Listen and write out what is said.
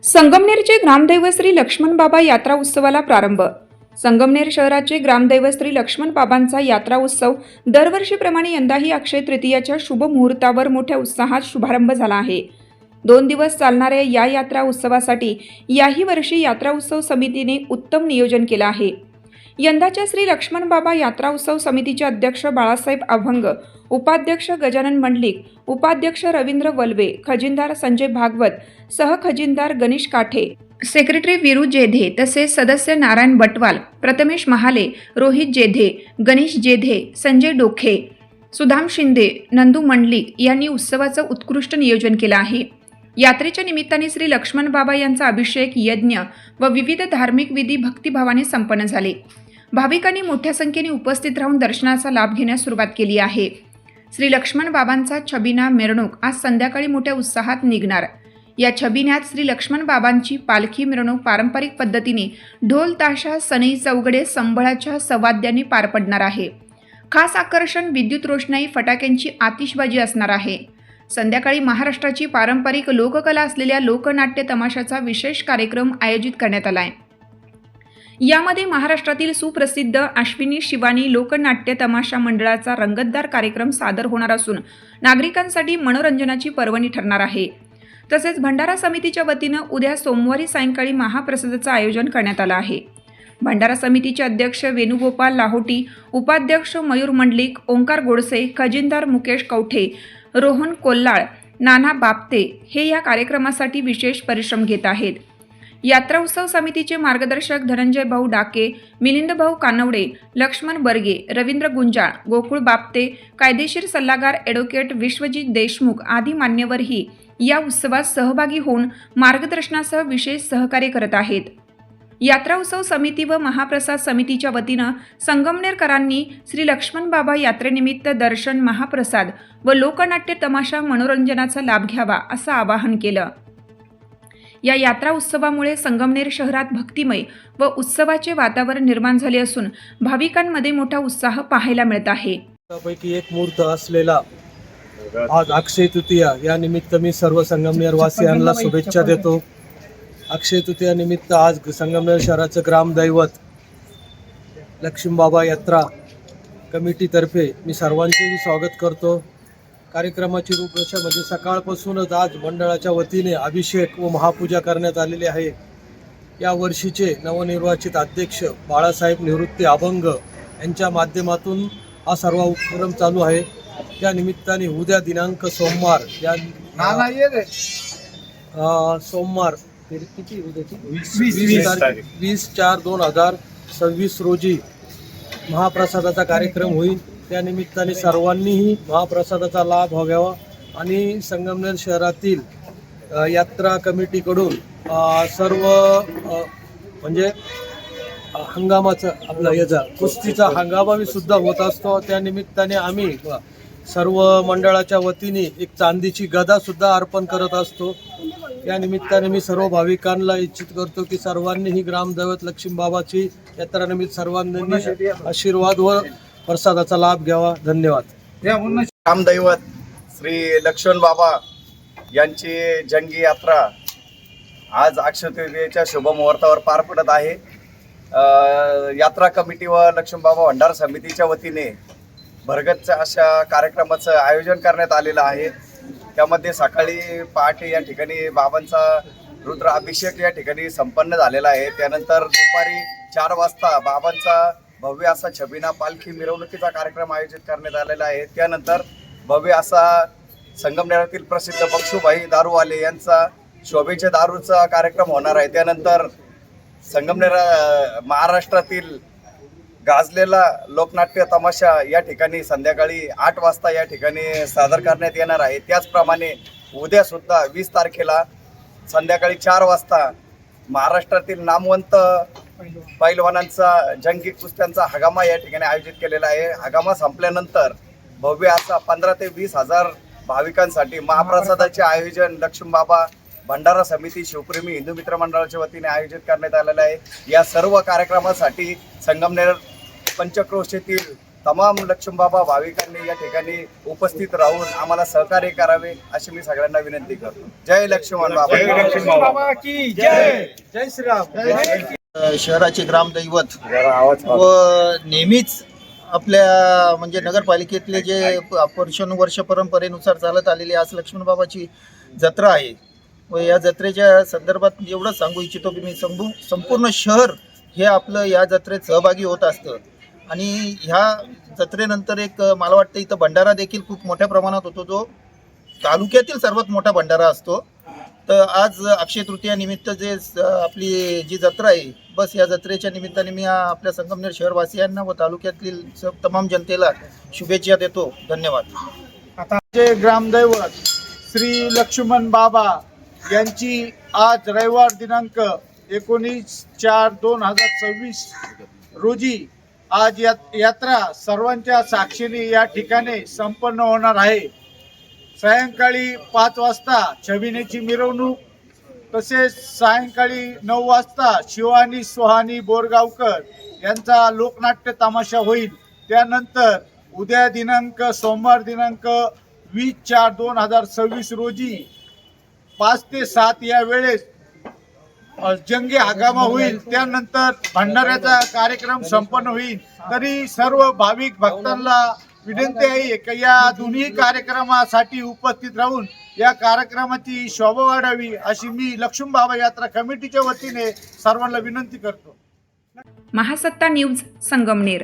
संगमनेरचे ग्रामदैवत श्री लक्ष्मण बाबा यात्रा उत्सवाला प्रारंभ। संगमनेर शहराचे ग्रामदैवत श्री लक्ष्मण बाबांचा यात्रा उत्सव दरवर्षीप्रमाणे यंदाही अक्षय तृतीयाच्या शुभ मुहूर्तावर मोठ्या उत्साहात शुभारंभ झाला आहे। 2 दिवस चालणाऱ्या या यात्रा उत्सवासाठी याही वर्षी यात्रा उत्सव समितीने उत्तम नियोजन केलं आहे। यंदाच्या श्री लक्ष्मण बाबा यात्रा उत्सव समितीचे अध्यक्ष बाळासाहेब अभंग, उपाध्यक्ष गजानन मंडलिक, उपाध्यक्ष रवींद्र वल्वे, खजिनदार संजय भागवत, सहखजिनदार गणेश काठे, सेक्रेटरी वीरू जेधे तसेच सदस्य नारायण बटवाल, प्रथमेश महाले, रोहित जेधे, गणेश जेधे, संजय डोखे, सुधाम शिंदे, नंदू मंडलिक यांनी उत्सवाचं उत्कृष्ट नियोजन केलं आहे। यात्रेच्या निमित्ताने श्री लक्ष्मण बाबा यांचा अभिषेक, यज्ञ व विविध धार्मिक विधी भक्तिभावाने संपन्न झाले। भाविकांनी मोठ्या संख्येने उपस्थित राहून दर्शनाचा लाभ घेण्यास सुरुवात केली आहे। श्री लक्ष्मण बाबांचा छबिना मिरवणूक आज संध्याकाळी मोठ्या उत्साहात निघणार। या छबिन्यात श्री लक्ष्मण बाबांची पालखी मिरवणूक पारंपरिक पद्धतीने ढोल ताशा, सनई चौघडे, संबळाच्या सवाद्यांनी पार पडणार आहे। खास आकर्षण विद्युत रोषणाई, फटाक्यांची आतिषबाजी असणार आहे। संध्याकाळी महाराष्ट्राची पारंपरिक लोककला असलेल्या लोकनाट्य तमाशाचा विशेष कार्यक्रम आयोजित करण्यात आला आहे। यामध्ये महाराष्ट्रातील सुप्रसिद्ध अश्विनी शिवानी लोकनाट्य तमाशा मंडळाचा रंगतदार कार्यक्रम सादर होणार असून नागरिकांसाठी मनोरंजनाची पर्वणी ठरणार आहे। तसेच भंडारा समितीच्या वतीनं उद्या सोमवारी सायंकाळी महाप्रसादाचं आयोजन करण्यात आलं आहे। भंडारा समितीचे अध्यक्ष वेणुगोपाल लाहोटी, उपाध्यक्ष मयूर मंडलिक, ओंकार गोडसे, खजिनदार मुकेश कवठे, रोहन कोल्हाळ, नाना बापते हे या कार्यक्रमासाठी विशेष परिश्रम घेत आहेत। यात्रा उत्सव समितीचे मार्गदर्शक धनंजय भाऊ डाके, मिलिंद भाऊ कानवडे, लक्ष्मण बर्गे, रवींद्र गुंजाळ, गोकुळ बापते, कायदेशीर सल्लागार ॲडव्होकेट विश्वजित देशमुख आदी मान्यवरही या उत्सवात सहभागी होऊन मार्गदर्शनासह विशेष सहकार्य करत आहेत। यात्रा उत्सव समिती व महाप्रसाद समितीच्या वतीनं संगमनेरकरांनी श्री लक्ष्मण बाबा यात्रेनिमित्त दर्शन, महाप्रसाद व लोकनाट्य तमाशा मनोरंजनाचा लाभ घ्यावा असं आवाहन केलं। या यात्रा उत्सवामुळे संगमनेर शहरात भक्तिमय व उत्सवाचे वातावरण निर्माण झाले असून भाविकांमध्ये मोठा उत्साह पाहायला मिळत आहे। त्यापैकी एक मुहूर्त असलेला आज अक्षय तृतीया या निमित्त मी सर्व संगमनेर वासियांना शुभेच्छा देतो। अक्षय तृतीया निमित्त आज संगमनेर शहराचं ग्रामदैवत लक्ष्मण बाबा यात्रा कमिटीतर्फे मी सर्वांचेही स्वागत करतो। कार्यक्रमाची रूपरेषा म्हणजे सकाळपासूनच आज मंडळाच्या वतीने अभिषेक व महापूजा करण्यात आलेली आहे। या वर्षीचे नवनिर्वाचित अध्यक्ष बाळासाहेब निवृत्ती अभंग यांच्या माध्यमातून हा सर्व उपक्रम चालू आहे। त्या निमित्ताने उद्या दिनांक सोमवार या सोमवार 20/4/2026 रोजी महाप्रसादाचा कार्यक्रम होईल। त्या निमित्ताने सर्वांनीही महाप्रसादाचा लाभ घ्यावा आणि संगमनेर शहरातील यात्रा कमिटीकडून सर्व म्हणजे हंगामाचा आपला याचा कुस्तीचा हंगामाही सुद्धा होत असतो। त्या निमित्ताने आम्ही सर्व मंडळाच्या वतीने एक चांदीची गदा सुद्धा अर्पण करत असतो। या निमित्ताने मी सर्व भाविकांना इच्छित करतो की सर्वांनी ही ग्रामदैवत लक्ष्मण बाबाची यात्रानिमित्त सर्वांनी आशीर्वाद व प्रसादाचा लाभ घ्यावा। धन्यवाद। ग्रामदैवत श्री लक्ष्मण बाबा यांची जंगी यात्रा आज अक्षय तृतीयेच्या शुभ मुहूर्तावर पार पडत आहे। यात्रा कमिटी व लक्ष्मण बाबा भंडारा समितीच्या वतीने भरगतच्या अशा कार्यक्रमाचं आयोजन करण्यात आलेलं आहे। त्यामध्ये सकाळी पहाटे या ठिकाणी बाबांचा रुद्र अभिषेक या ठिकाणी संपन्न झालेला आहे। त्यानंतर दुपारी 4 वाजता बाबांचा भव्य असा छबिना पालखी मिरवणुकीचा कार्यक्रम आयोजित करण्यात आलेला आहे। त्यानंतर भव्य असा संगमनेरातील प्रसिद्ध बक्षूभाई दारूवाले यांचा शोभेच्या दारूचा कार्यक्रम होणार आहे। त्यानंतर संगमनेर महाराष्ट्रातील गाजलेला लोकनाट्य तमाशा या ठिकाणी संध्याकाळी 8 वाजता या ठिकाणी सादर करण्यात येणार आहे। त्याचप्रमाणे उद्या सुद्धा 20 तारखेला संध्याकाळी 4 वाजता महाराष्ट्रातील नामवंत पैलवानांचा जंगी कुस्त्यांचा हगामा या ठिकाणी आयोजित केलेला आहे। हगामा संपल्यानंतर भव्य असा 15 ते 20 हजार भाविकांसाठी महाप्रसादाचे आयोजन लक्ष्मण बाबा भंडारा समिती शिवप्रेमी हिंदू मित्र मंडळाच्या वतीने आयोजित करण्यात आलेलं आहे। या सर्व कार्यक्रमासाठी संगमनेर पंचक्रोशीतील तमाम लक्ष्मणबाबा भाविकांनी या ठिकाणी उपस्थित राहून आम्हाला सहकार्य करावे अशी मी सगळ्यांना विनंती करतो. जय लक्ष्मण बाबा. जय श्रीराम. शहराचे ग्रामदैवत व नेहमीच आपल्या म्हणजे नगरपालिकेतले जे वर्ष परंपरेनुसार चालत आलेली आज लक्ष्मणबाबाची जत्रा आहे व या जत्रेच्या संदर्भात एवढं सांगू इच्छितो की मी संपूर्ण शहर हे आपलं या जत्रेत सहभागी होत असतं. आणि ह्या जत्रेनंतर एक मला वाटतं इथं भंडारा देखील खूप मोठ्या प्रमाणात होतो, जो तालुक्यातील सर्वात मोठा भंडारा असतो. तर आज अक्षय तृतीयानिमित्त आपली जी जत्रा आहे, बस या जत्रेच्या निमित्ताने मी आपल्या संगमनेर शहरवासियांना व तालुक्यातील तमाम जनतेला शुभेच्छा देतो. धन्यवाद. आता जे ग्रामदैवत श्री लक्ष्मण बाबा यांची आज रविवार दिनांक 19/4/2026 रोजी आज यात्रा सर्वांच्या साक्षीने या ठिकाणी संपन्न होणार आहे. सायंकाळी 5 वाजता छबिनेची मिरवणूक, तसेच सायंकाळी 9 वाजता शिवानी सोहानी बोरगावकर यांचा लोकनाट्य तमाशा होईल. त्यानंतर उद्या सोमवार दिनांक 20/4/2026 रोजी 5 ते 7 या वेळेस जंगी हंगामा होईल. त्यानंतर भंडाऱ्याचा कार्यक्रम संपन्न होईल. तरी सर्व भाविक भक्तांना विनंती आहे की या दोन्ही कार्यक्रमासाठी उपस्थित राहून या कार्यक्रमाची शोभा वाढावी अशी मी लक्ष्मण बाबा यात्रा कमिटीच्या वतीने सर्वांना विनंती करतो. महासत्ता न्यूज संगमनेर.